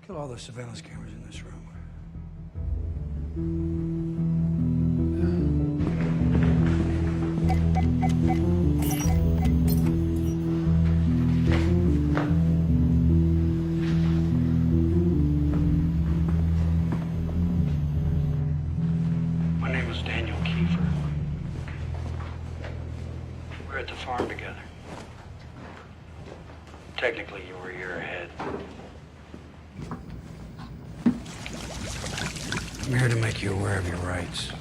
Kill all the surveillance cameras in this room. My name was Daniel Kiefer. We were at the farm together. Technically, you were a year ahead. I'm here to make you aware of your rights.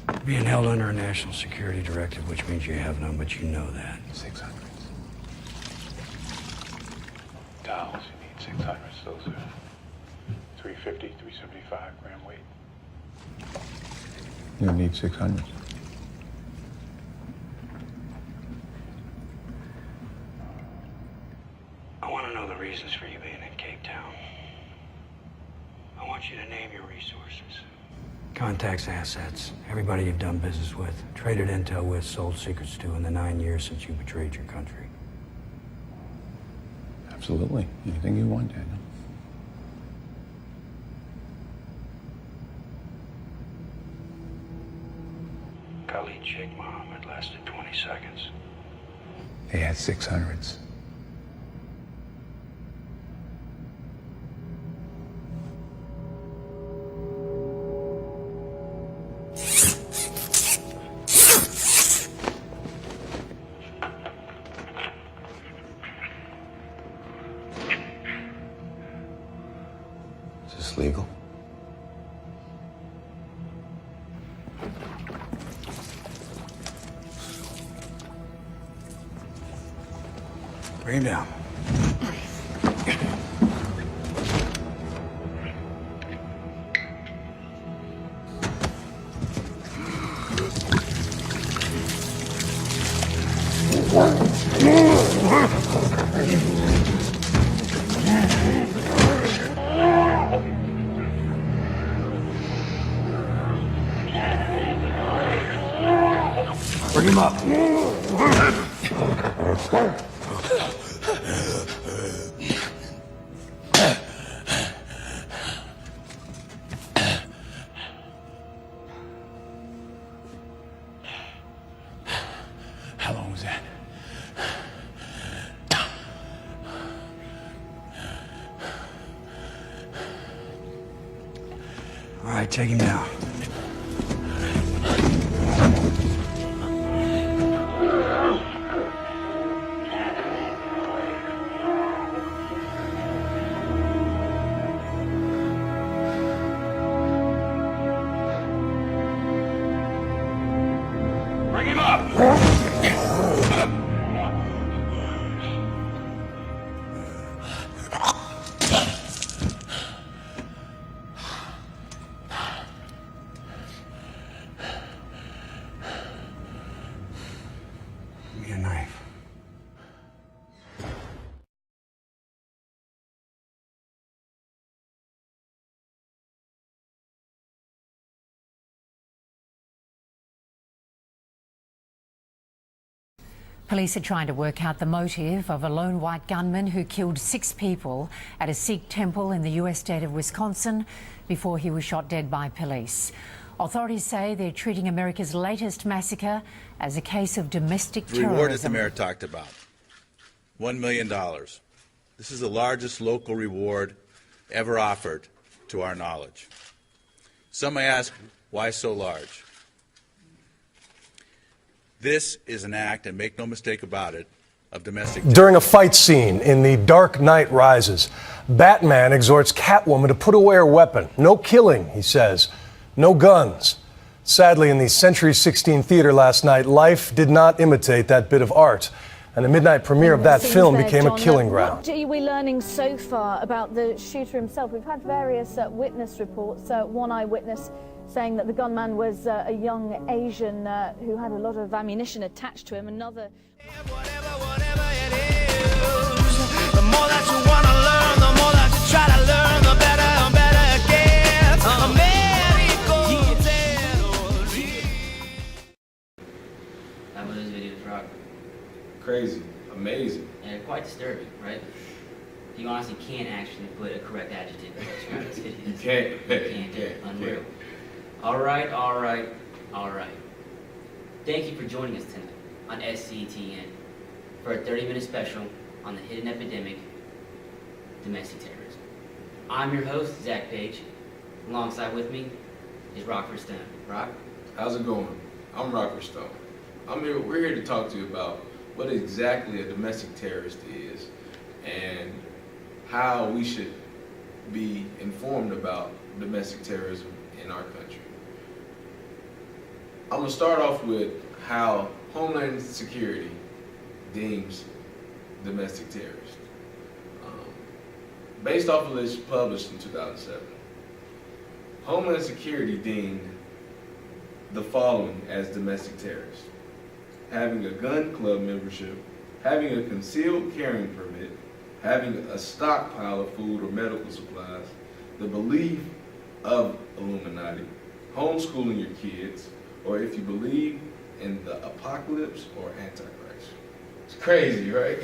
You're being held under a national security directive, which means you have none, but you know that. 600. Dolls, you need 600. Those are 350, 375 gram weight. You need 600. I want to know the reasons for you being in Cape Town. I want you to name your resources. Contacts, assets, everybody you've done business with, traded intel with, sold secrets to in the 9 years since you betrayed your country. Absolutely. Anything you want, Daniel. Khalid Sheikh Mohammed lasted 20 seconds. He had 600s. Is this legal? Bring him down. Bring him up. How long was that? All right, take him down. Bring him up! Give me a knife. Police are trying to work out the motive of a lone white gunman who killed 6 people at a Sikh temple in the US state of Wisconsin before he was shot dead by police. Authorities say they're treating America's latest massacre as a case of domestic The reward that the terrorism. mayor talked about, $1 million. This is the largest local reward ever offered to our knowledge. Some may ask, why so large? This is an act, and make no mistake about it, of domestic terrorism. During a fight scene in The Dark Knight Rises, Batman exhorts Catwoman to put away her weapon. No killing, he says. No guns. Sadly, in the Century 16 theater last night, life did not imitate that bit of art. And the midnight premiere of that film became a killing ground. What are we learning so far about the shooter himself? We've had various witness reports. One eyewitness saying that the gunman was a young Asian who had a lot of ammunition attached to him. Another... Whatever it is, the more that you want to learn, the more that you try to learn, the better and better it gets. How was this video, Frog? Crazy, amazing. And quite disturbing, right? You honestly can't actually put a correct adjective to describe this video. You can't. You can't do it. Unreal. All right. Thank you for joining us tonight on SCTN for a 30-minute special on the hidden epidemic, domestic terrorism. I'm your host, Zach Page. Alongside with me is Rockford Stone. Rock? How's it going? I'm Rockford Stone. We're here to talk to you about what exactly a domestic terrorist is and how we should be informed about domestic terrorism in our country. I'm going to start off with how Homeland Security deems domestic terrorists. Based off of a list published in 2007, Homeland Security deemed the following as domestic terrorists: having a gun club membership, having a concealed carrying permit, having a stockpile of food or medical supplies, the belief of Illuminati, homeschooling your kids, or if you believe in the apocalypse or Antichrist. It's crazy, right?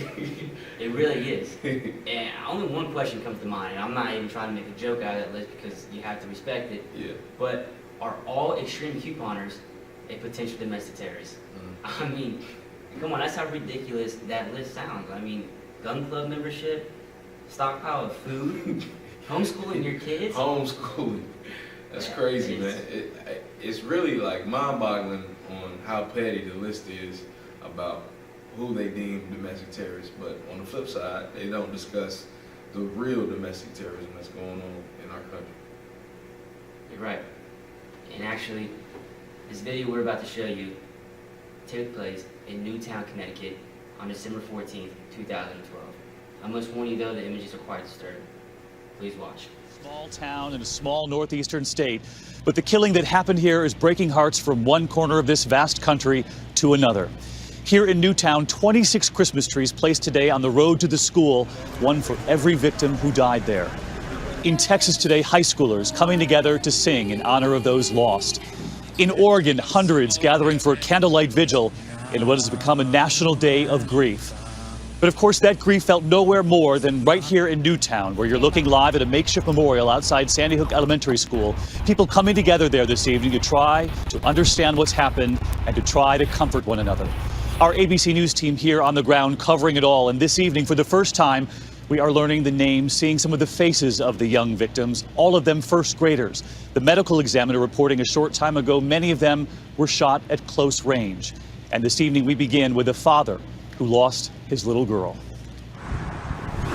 It really is. And only one question comes to mind, and I'm not even trying to make a joke out of that list because you have to respect it. Yeah. But are all extreme couponers a potential domestic terrorist? I mean, come on, that's how ridiculous that list sounds. I mean, gun club membership, stockpile of food, homeschooling your kids. Homeschooling. That's crazy, man. It's really like mind-boggling on how petty the list is about who they deem domestic terrorists. But on the flip side, they don't discuss the real domestic terrorism that's going on in our country. You're right. And actually, this video we're about to show you took place in Newtown, Connecticut on December 14th, 2012. I must warn you though, the images are quite disturbing. Please watch. Small town in a small northeastern state, but the killing that happened here is breaking hearts from one corner of this vast country to another. Here in Newtown, 26 Christmas trees placed today on the road to the school, one for every victim who died there. In Texas today, high schoolers coming together to sing in honor of those lost. In Oregon, hundreds gathering for a candlelight vigil in what has become a national day of grief. But of course, that grief felt nowhere more than right here in Newtown, where you're looking live at a makeshift memorial outside Sandy Hook Elementary School. People coming together there this evening to try to understand what's happened and to try to comfort one another. Our ABC News team here on the ground covering it all. And this evening, for the first time, we are learning the names, seeing some of the faces of the young victims, all of them first graders. The medical examiner reporting a short time ago, many of them were shot at close range. And this evening, we begin with a father who lost his little girl.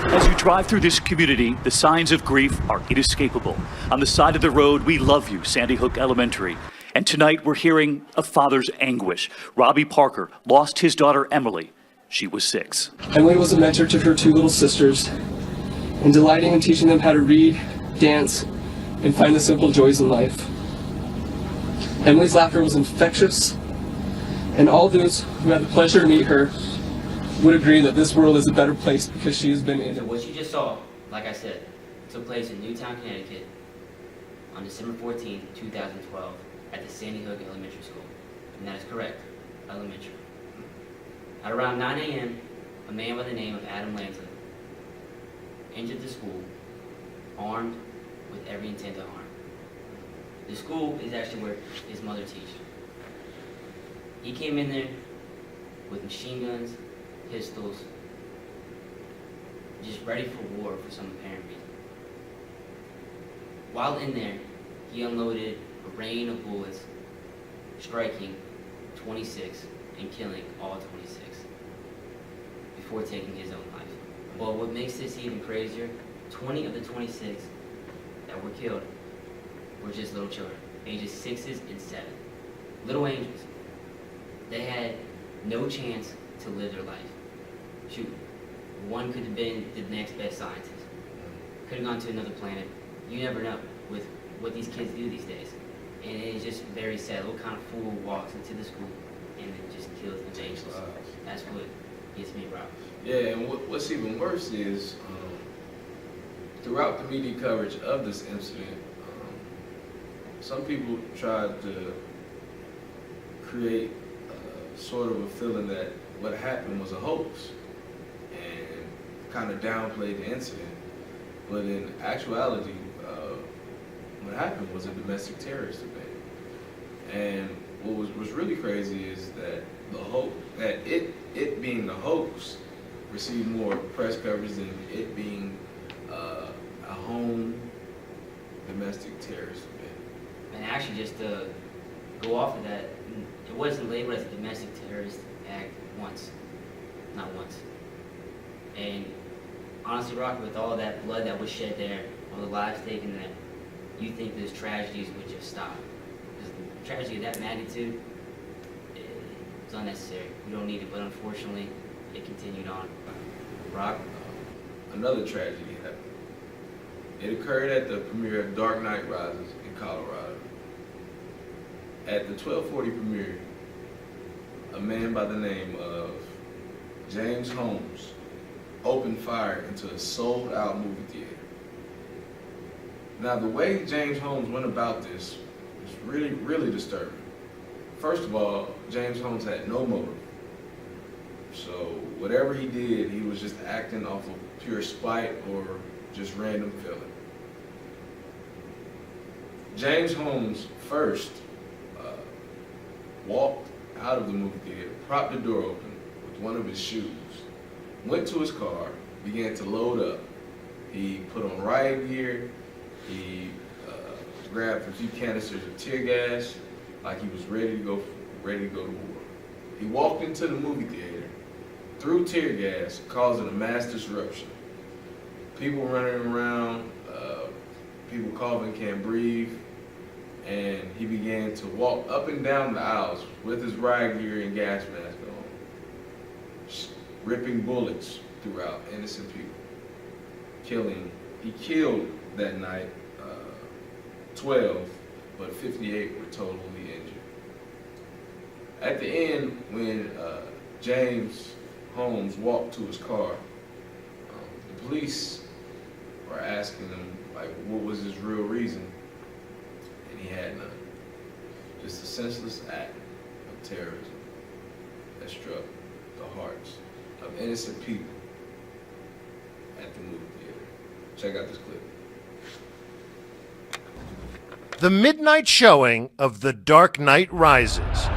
As you drive through this community, the signs of grief are inescapable. On the side of the road, "We love you, Sandy Hook Elementary." And tonight we're hearing a father's anguish. Robbie Parker lost his daughter Emily. She was 6. Emily was a mentor to her 2 little sisters, and delighting in teaching them how to read, dance, and find the simple joys in life. Emily's laughter was infectious, and all those who had the pleasure to meet her would agree that this world is a better place because she has been in So it. what you just saw, like I said, took place in Newtown, Connecticut on December 14th, 2012 at the Sandy Hook Elementary School. And that is correct, elementary. At around 9 a.m., a man by the name of Adam Lanza entered the school armed with every intent to harm. The school is actually where his mother teaches. He came in there with machine guns, pistols, just ready for war for some apparent reason. While in there, he unloaded a rain of bullets, striking 26 and killing all 26 before taking his own life. But what makes this even crazier, 20 of the 26 that were killed were just little children, ages 6s and 7. Little angels. They had no chance to live their life. Shoot, one could have been the next best scientist. Could have gone to another planet. You never know with what these kids do these days. And it's just very sad. What kind of fool walks into the school and then just kills the angels? That's what gets me, bro. Yeah, and what's even worse is throughout the media coverage of this incident, some people tried to create sort of a feeling that what happened was a hoax and kind of downplayed the incident, but in actuality, what happened was a domestic terrorist event. And what was really crazy is that it being the hoax received more press coverage than it being a home domestic terrorist event. And actually, just to go off of that, it wasn't labeled as a domestic terrorist act once, not once. And honestly, Rock, with all that blood that was shed there, all the lives taken there, you think those tragedies would just stop. Because the tragedy of that magnitude, it's unnecessary. We don't need it, but unfortunately, it continued on. Rock? Another tragedy happened. It occurred at the premiere of Dark Knight Rises in Colorado. At the 12:40 premiere, a man by the name of James Holmes opened fire into a sold-out movie theater. Now, the way James Holmes went about this was really, really disturbing. First of all, James Holmes had no motive. So whatever he did, he was just acting off of pure spite or just random feeling. James Holmes first walked out of the movie theater, propped the door open with one of his shoes, went to his car, began to load up. He put on riot gear, he grabbed a few canisters of tear gas, like he was ready to go to war. He walked into the movie theater, threw tear gas, causing a mass disruption. People running around, people coughing, can't breathe, and he began to walk up and down the aisles with his riot gear and gas mask on, ripping bullets throughout innocent people. He killed that night 12, but 58 were totally injured. At the end, when James Holmes walked to his car, the police were asking him, like, what was his real reason? And he had none. Just a senseless act of terrorism that struck the hearts of innocent people at the movie theater. Check out this clip. The midnight showing of The Dark Knight Rises.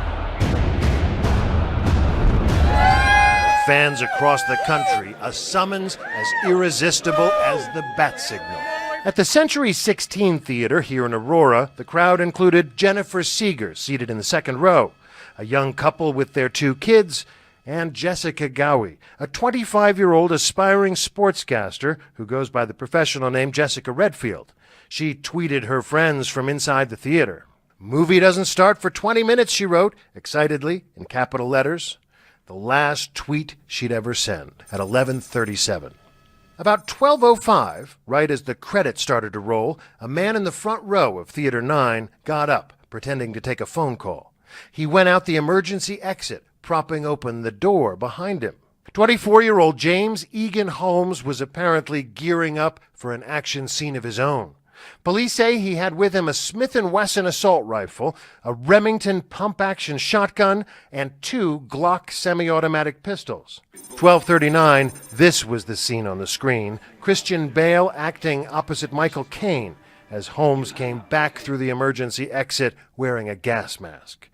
Fans across the country, a summons as irresistible as the bat signal. At the Century 16 Theater here in Aurora, the crowd included Jennifer Seeger, seated in the second row, a young couple with their 2 kids, and Jessica Gowie, a 25-year-old aspiring sportscaster who goes by the professional name Jessica Redfield. She tweeted her friends from inside the theater. Movie doesn't start for 20 minutes, she wrote, excitedly, in capital letters. The last tweet she'd ever send at 11:37. About 12:05, right as the credits started to roll, a man in the front row of Theater 9 got up, pretending to take a phone call. He went out the emergency exit, propping open the door behind him. 24-year-old James Egan Holmes was apparently gearing up for an action scene of his own. Police say he had with him a Smith & Wesson assault rifle, a Remington pump-action shotgun, and 2 Glock semi-automatic pistols. 12:39, this was the scene on the screen. Christian Bale acting opposite Michael Caine as Holmes came back through the emergency exit wearing a gas mask.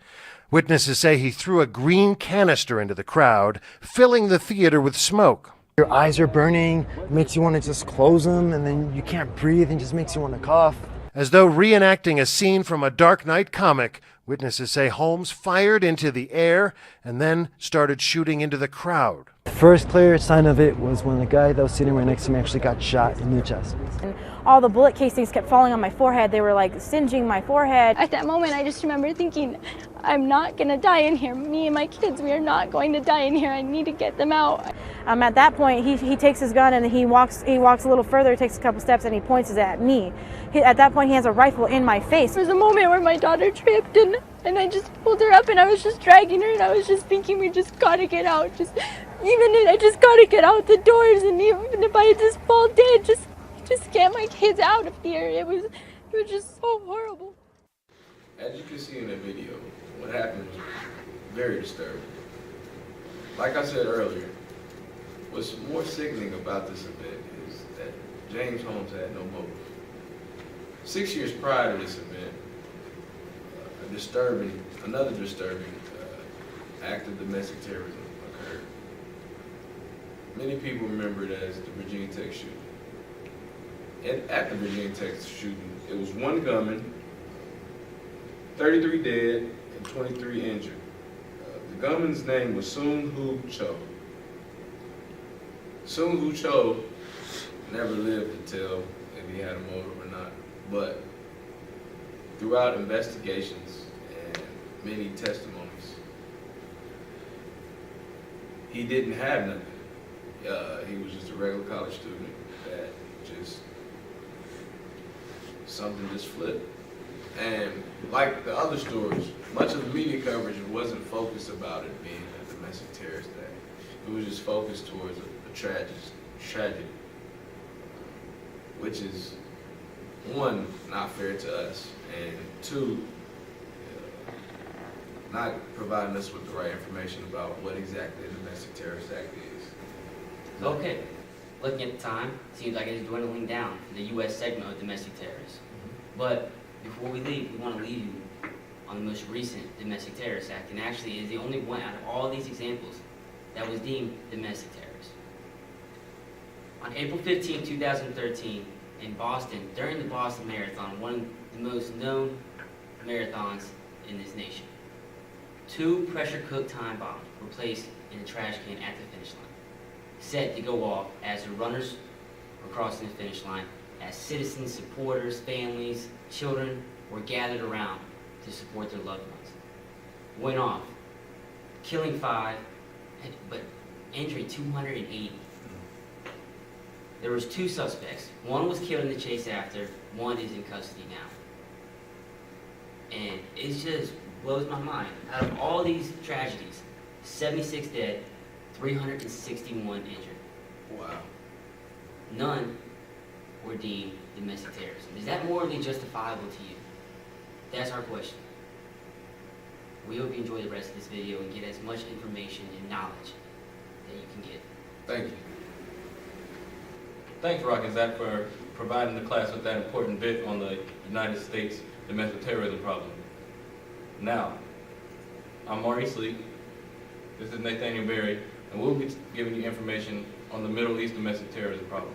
Witnesses say he threw a green canister into the crowd, filling the theater with smoke. Your eyes are burning, it makes you want to just close them, and then you can't breathe and just makes you want to cough. As though reenacting a scene from a Dark Knight comic, witnesses say Holmes fired into the air and then started shooting into the crowd. The first clear sign of it was when the guy that was sitting right next to me actually got shot in the chest. And all the bullet casings kept falling on my forehead. They were like singeing my forehead. At that moment, I just remember thinking, I'm not gonna die in here. Me and my kids, we are not going to die in here. I need to get them out. At that point, he takes his gun and he walks a little further, takes a couple steps, and he points it at me. At that point, he has a rifle in my face. There was a moment where my daughter tripped and I just pulled her up and I was just dragging her and I was just thinking, we just gotta get out. I just gotta get out the doors, and even if I just fall dead, just get my kids out of here. It was just so horrible. As you can see in the video, what happened was very disturbing. Like I said earlier, What's more sickening about this event is that James Holmes had no motive. 6 years prior to this event, another disturbing act of domestic terrorism occurred. Many people remember it as the Virginia Tech shooting. And at the Virginia Tech shooting, it was one gunman, 33 dead, and 23 injured. The gunman's name was Soon Hoo Cho. Soon Hoo Cho never lived to tell if he had a motive or not, but throughout investigations and many testimonies, he didn't have nothing. He was just a regular college student that something just flipped. And like the other stories, much of the media coverage wasn't focused about it being a domestic terrorist act. It was just focused towards a tragedy, which is, one, not fair to us, and two, not providing us with the right information about what exactly a domestic terrorist act is. Okay, looking at the time, seems like it is dwindling down in the U.S. segment of domestic terrorism. But before we leave, we want to leave you on the most recent domestic terrorist act, and actually is the only one out of all these examples that was deemed domestic terrorist. On April 15, 2013, in Boston, during the Boston Marathon, one of the most known marathons in this nation, 2 pressure-cooked time bombs were placed in a trash can at the finish line, set to go off as the runners were crossing the finish line, as citizens, supporters, families, children were gathered around to support their loved ones. Went off, killing 5, but injuring 280. There was 2 suspects. One was killed in the chase after, one is in custody now. And it just blows my mind. Out of all these tragedies, 76 dead, 361 injured. Wow. None were deemed domestic terrorism. Is that morally justifiable to you? That's our question. We hope you enjoy the rest of this video and get as much information and knowledge that you can get. Thank you. Thanks, Rock and Zach, for providing the class with that important bit on the United States domestic terrorism problem. Now, I'm Maurice Lee. This is Nathaniel Berry, and we'll be giving you information on the Middle East domestic terrorism problem.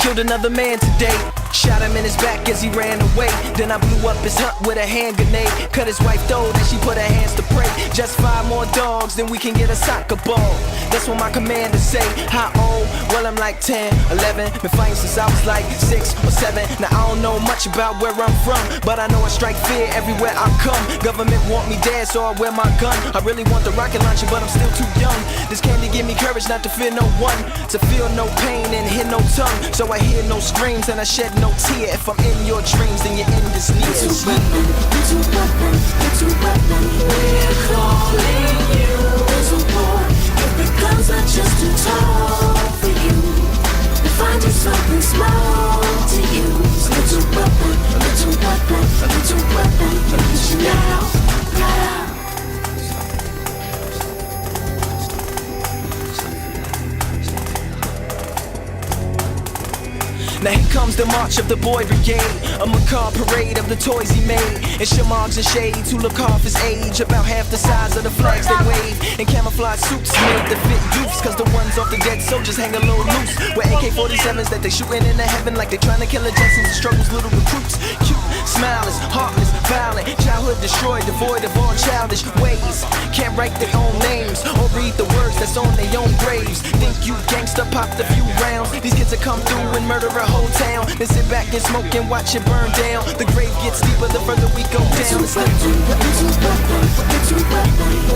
Killed another man today. Shot him in his back as he ran away. Then I blew up his hut with a hand grenade. Cut his wife though, then she put her hands to pray. Just 5 more dogs, then we can get a soccer ball. That's what my commander say. How old? Well, I'm like 10, 11. Been fighting since I was like 6 or 7. Now I don't know much about where I'm from, but I know I strike fear everywhere I come. Government want me dead, so I wear my gun. I really want the rocket launcher, but I'm still too young. This candy give me courage not to fear no one, to feel no pain and hear no tongue. So I hear no screams and I shed no tear. If I'm in your dreams, then you're in this near. Little weapon, little weapon, little weapon. We're calling you. Little boy, if the guns are just too tall for you, we'll find you something small to use. Little weapon, little weapon, little weapon. Use it now, now. Now here comes the march of the boy brigade, a macabre parade of the toys he made, and shamargs and shades who look half his age, about half the size of the flags they wave, and camouflage suits made to fit youths, cause the ones off the dead soldiers hang a little loose, with AK-47s that they shooting into heaven like they trying to kill the Jacksons and struggles little recruits. Cute, smiling, heartless, violent, childhood destroyed, devoid of all childish ways, can't write their own names or read the words that's on their own graves. Think you gangsta, popped a few rounds, these kids will come through and murder a whole town, then sit back and smoke and watch it burn down. The grave gets deeper the further we go down. It's like little weapon,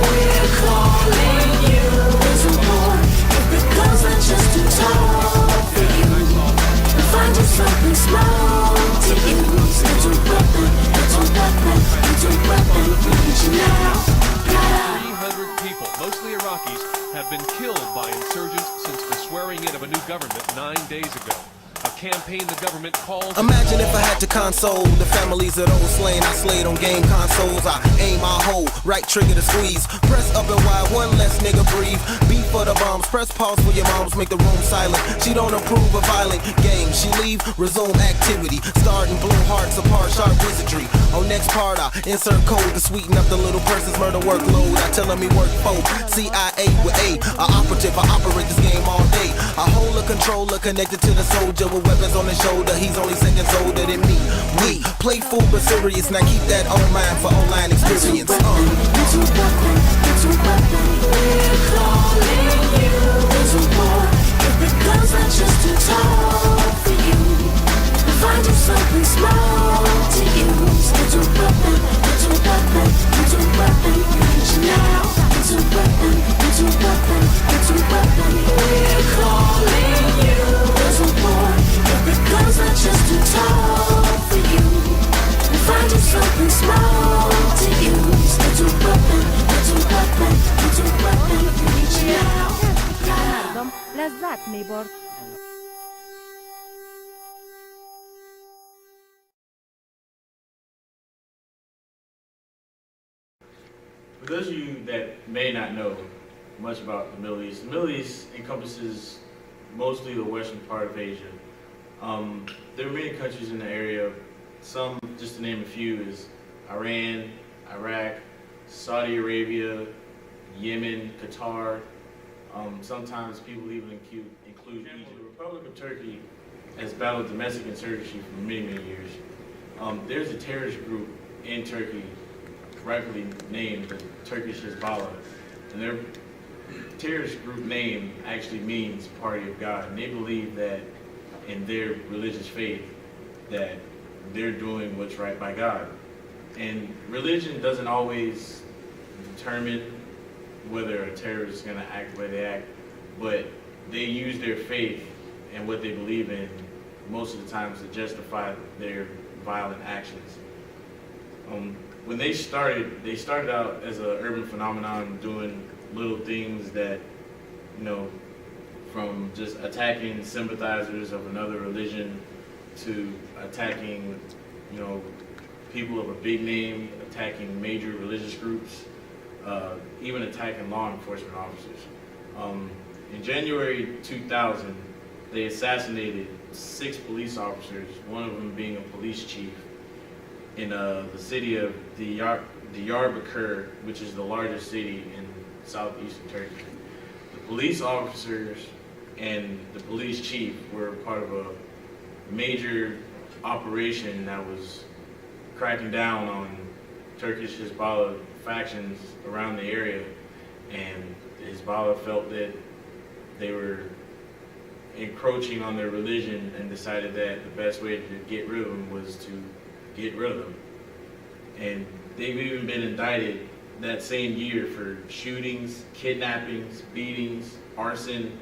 we're calling you. Little boy, if the guns are just too tall for you, we'll find you something small to use. Little weapon, campaign the government calls. Imagine if I had to console the families of those slain. I slayed on game consoles. I aim, I hold, right trigger to squeeze. Press up and wide, one less nigga breathe. Beat for the bombs, press pause for your moms, make the room silent. She don't approve of violent games. She leave, resume activity. Start and blow hearts apart, sharp wizardry. On next part, I insert code to sweeten up the little person's murder workload. I tell him he work for CIA with A operative, I operate this game all day. I hold a controller connected to the soldier with weapons on his shoulder. He's only seconds older than me. We play fool but serious. Now keep that on mind for online experience. Little weapon, we're calling you. Little boy, if the guns are just too tall for you, find you something small to use. Little weapon, reach now. Little weapon, we're calling you. Little boy, if the guns are just too tall for you, find you something small to use. Little weapon, reach now. لذات میبرد. For those of you that may not know much about the Middle East encompasses mostly the western part of Asia. There are many countries in the area. Some, just to name a few, is Iran, Iraq, Saudi Arabia, Yemen, Qatar. Sometimes people even include Egypt. The Republic of Turkey has battled domestic insurgency for many, many years. There's a terrorist group in Turkey, rightfully named the Turkish Hezbollah, and their terrorist group name actually means Party of God, and they believe that in their religious faith that they're doing what's right by God. And religion doesn't always determine whether a terrorist is going to act the way they act, but they use their faith and what they believe in most of the times to justify their violent actions. When they started out as an urban phenomenon, doing little things that, you know, from just attacking sympathizers of another religion to attacking, you know, people of a big name, attacking major religious groups, even attacking law enforcement officers. In January 2000, they assassinated 6 police officers, one of them being a police chief, in the city of Diyarbakir, which is the largest city in southeastern Turkey. The police officers and the police chief were part of a major operation that was cracking down on Turkish Hezbollah factions around the area, and Hezbollah felt that they were encroaching on their religion and decided that the best way to get rid of them was to get rid of them. And they've even been indicted that same year for shootings, kidnappings, beatings, arson,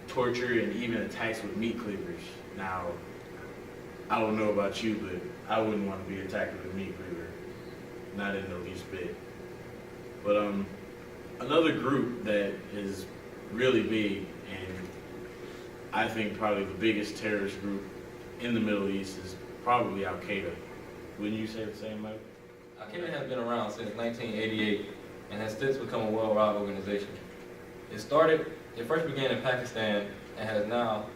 torture, and even attacks with meat cleavers. Now, I don't know about you, but I wouldn't want to be attacked with a meat cleaver, not in the least bit. But another group that is really big, and I think probably the biggest terrorist group in the Middle East, is probably Al-Qaeda. Wouldn't you say the same, Mike? Al-Qaeda has been around since 1988 and has since become a worldwide organization. It first began in Pakistan and has now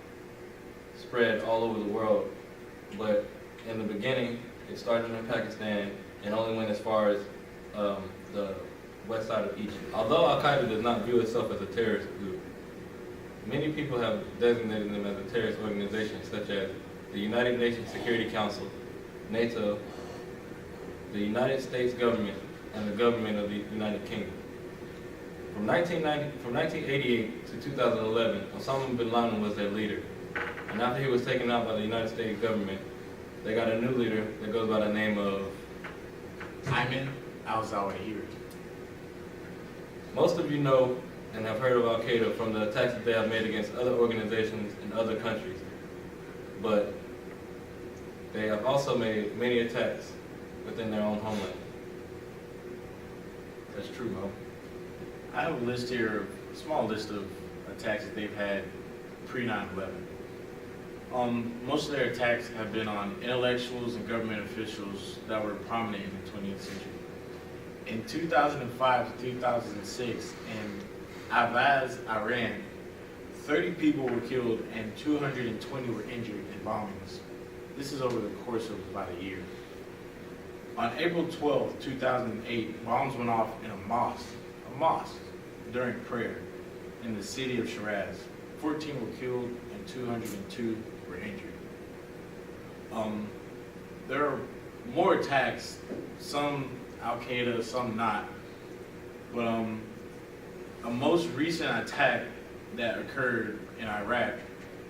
spread all over the world. But in the beginning, it started in Pakistan and only went as far as the west side of Egypt. Although Al-Qaeda does not view itself as a terrorist group, many people have designated them as a terrorist organization, such as the United Nations Security Council, NATO, the United States government, and the government of the United Kingdom. From 1988 to 2011, Osama bin Laden was their leader. And after he was taken out by the United States government, they got a new leader that goes by the name of Ayman al-Zawahiri. Most of you know and have heard of Al-Qaeda from the attacks that they have made against other organizations in other countries. But they have also made many attacks within their own homeland. That's true, Mo. I have a list here, a small list of attacks that they've had pre-9/11. Most of their attacks have been on intellectuals and government officials that were prominent in the 20th century. In 2005 to 2006, in Ahvaz, Iran, 30 people were killed and 220 were injured in bombings. This is over the course of about a year. On April 12, 2008, bombs went off in a mosque during prayer in the city of Shiraz. 14 were killed and 202 were injured. There are more attacks, some Al-Qaeda, some not. But a most recent attack that occurred in Iraq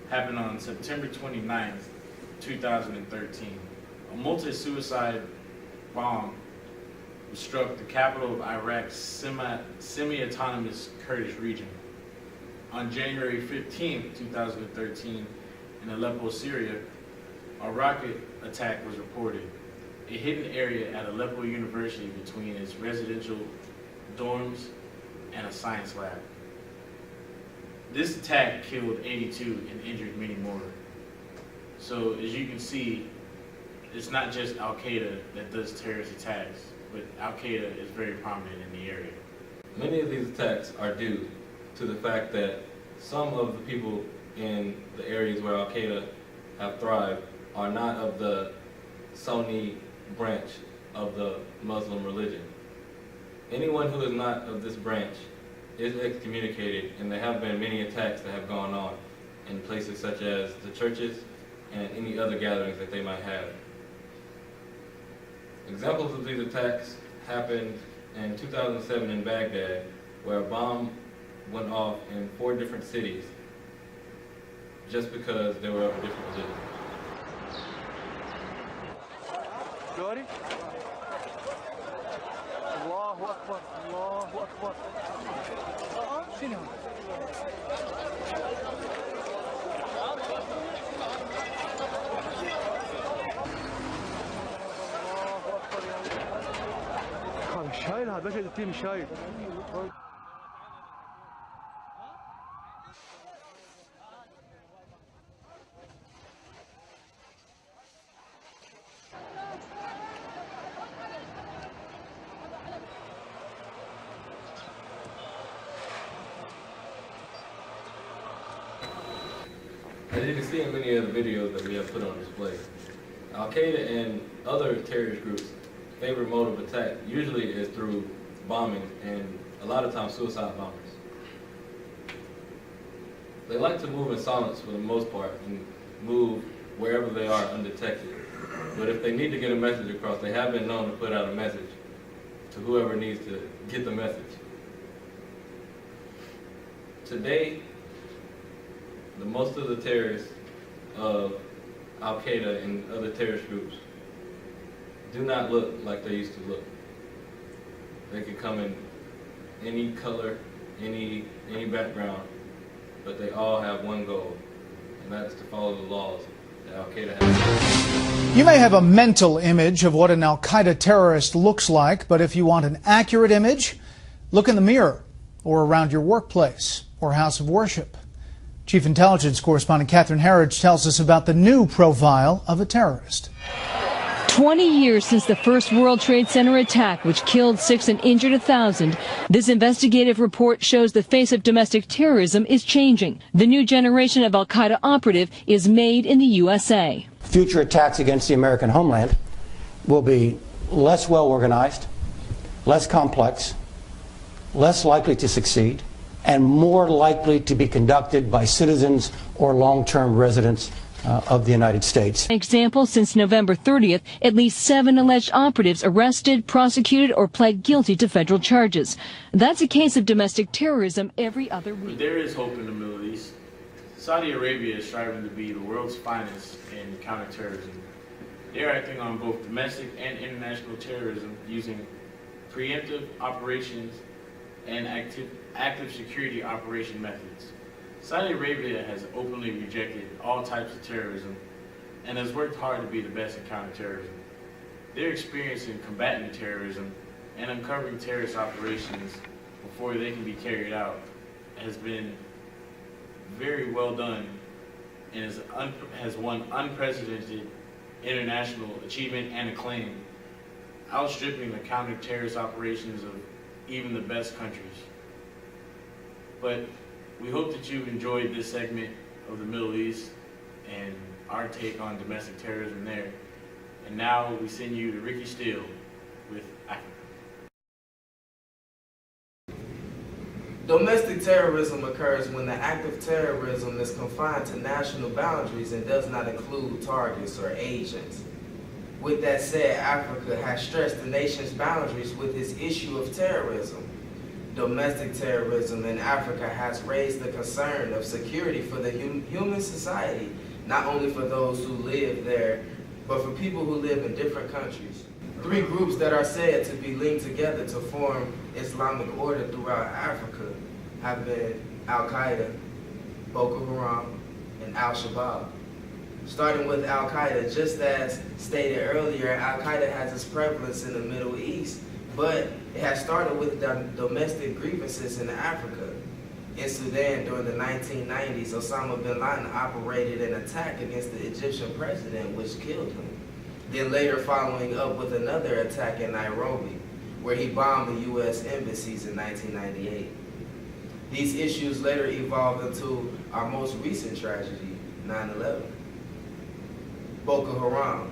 happened on September 29th, 2013. A multi-suicide bomb struck the capital of Iraq's semi-autonomous Kurdish region. On January 15th, 2013, in Aleppo, Syria, a rocket attack was reported. A hidden area at Aleppo University between its residential dorms and a science lab. This attack killed 82 and injured many more. So as you can see, it's not just Al-Qaeda that does terrorist attacks, but Al-Qaeda is very prominent in the area. Many of these attacks are due to the fact that some of the people in the areas where Al-Qaeda have thrived are not of the Sunni branch of the Muslim religion. Anyone who is not of this branch is excommunicated, and there have been many attacks that have gone on in places such as the churches and any other gatherings that they might have. Examples of these attacks happened in 2007 in Baghdad, where a bomb went off in 4 different cities just because they were of a different religion. Jody? Allahu Akbar, Allahu Akbar. شايلها باشا التيم شايل. As you can see in many of the videos that we have put on display, Al-Qaeda and other terrorist groups' favorite mode of attack usually is through bombing and a lot of times suicide bombers. They like to move in silence for the most part and move wherever they are undetected. But if they need to get a message across, they have been known to put out a message to whoever needs to get the message. Today, most of the terrorists of Al-Qaeda and other terrorist groups do not look like they used to look. They can come in any color, any background, but they all have one goal, and that is to follow the laws that Al-Qaeda has. You may have a mental image of what an Al-Qaeda terrorist looks like, but if you want an accurate image, look in the mirror or around your workplace or house of worship. Chief Intelligence Correspondent Catherine Herridge tells us about the new profile of a terrorist. 20 years since the first World Trade Center attack, which killed 6 and injured 1,000, this investigative report shows the face of domestic terrorism is changing. The new generation of al-Qaeda operative is made in the USA. Future attacks against the American homeland will be less well organized, less complex, less likely to succeed, and more likely to be conducted by citizens or long-term residents of the United States. Example, since November 30th, at least 7 alleged operatives arrested, prosecuted, or pled guilty to federal charges. That's a case of domestic terrorism every other week. But there is hope in the Middle East. Saudi Arabia is striving to be the world's finest in counterterrorism. They are acting on both domestic and international terrorism using preemptive operations and active security operation methods. Saudi Arabia has openly rejected all types of terrorism and has worked hard to be the best in counterterrorism. Their experience in combating terrorism and uncovering terrorist operations before they can be carried out has been very well done and has won unprecedented international achievement and acclaim, outstripping the counter-terrorist operations of even the best countries. But we hope that you've enjoyed this segment of the Middle East and our take on domestic terrorism there. And now we send you to Ricky Steele with Africa. Domestic terrorism occurs when the act of terrorism is confined to national boundaries and does not include targets or agents. With that said, Africa has stressed the nation's boundaries with its issue of terrorism. Domestic terrorism in Africa has raised the concern of security for the human society, not only for those who live there, but for people who live in different countries. 3 groups that are said to be linked together to form Islamic order throughout Africa have been Al-Qaeda, Boko Haram, and Al-Shabaab. Starting with Al-Qaeda, just as stated earlier, Al-Qaeda has its prevalence in the Middle East, but it has started with domestic grievances in Africa. In Sudan during the 1990s, Osama bin Laden operated an attack against the Egyptian president, which killed him. Then later following up with another attack in Nairobi, where he bombed the U.S. embassies in 1998. These issues later evolved into our most recent tragedy, 9/11. Boko Haram.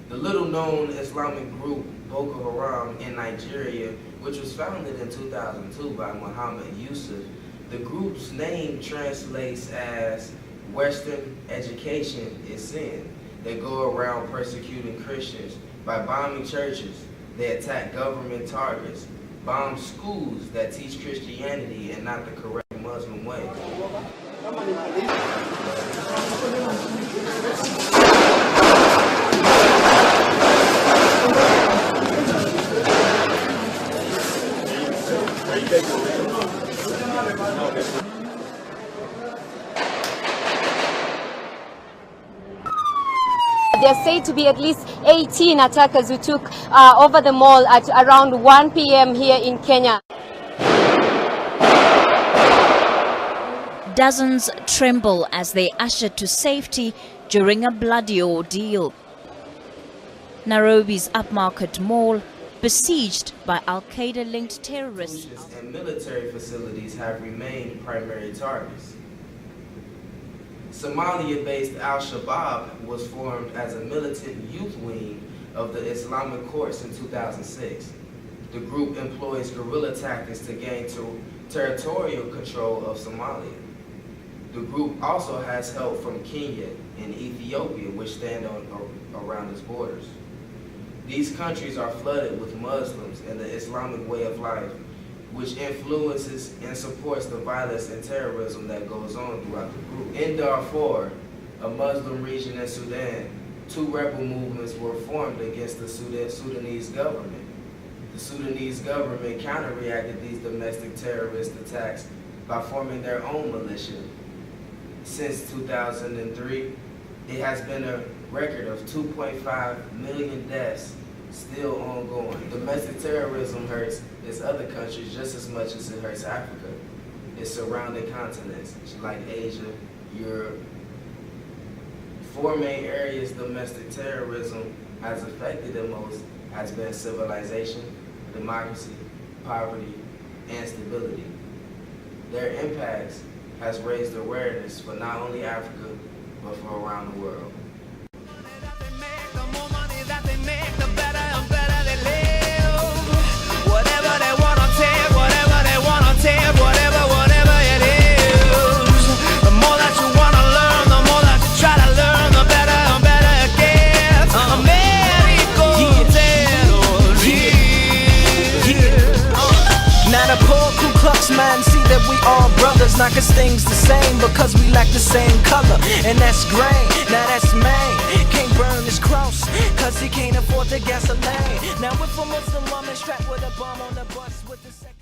The little-known Islamic group Boko Haram in Nigeria, which was founded in 2002 by Muhammad Yusuf. The group's name translates as Western education is sin. They go around persecuting Christians. By bombing churches, they attack government targets, bomb schools that teach Christianity and not the correct Muslim way. There are said to be at least 18 attackers who took over the mall at around 1 p.m. here in Kenya. Dozens tremble as they ushered to safety during a bloody ordeal. Nairobi's upmarket mall besieged by Al-Qaeda-linked terrorists. And military facilities have remained primary targets. Somalia-based Al-Shabaab was formed as a militant youth wing of the Islamic courts in 2006. The group employs guerrilla tactics to gain territorial control of Somalia. The group also has help from Kenya and Ethiopia, which stand around its borders. These countries are flooded with Muslims and the Islamic way of life, which influences and supports the violence and terrorism that goes on throughout the group. In Darfur, a Muslim region in Sudan, 2 rebel movements were formed against the Sudanese government. The Sudanese government counter-reacted these domestic terrorist attacks by forming their own militia. Since 2003, it has been a record of 2.5 million deaths still ongoing. Domestic terrorism hurts its other countries just as much as it hurts Africa. Its surrounding continents, like Asia, Europe. 4 main areas domestic terrorism has affected the most has been civilization, democracy, poverty, and stability. Their impacts has raised awareness for not only Africa, but for around the world. Man, see that we all brothers, not cause things the same, because we like the same color, and that's gray, now that's Maine. Can't burn his cross, cause he can't afford the gasoline. Now if a Muslim woman strapped with a bomb on the bus with the second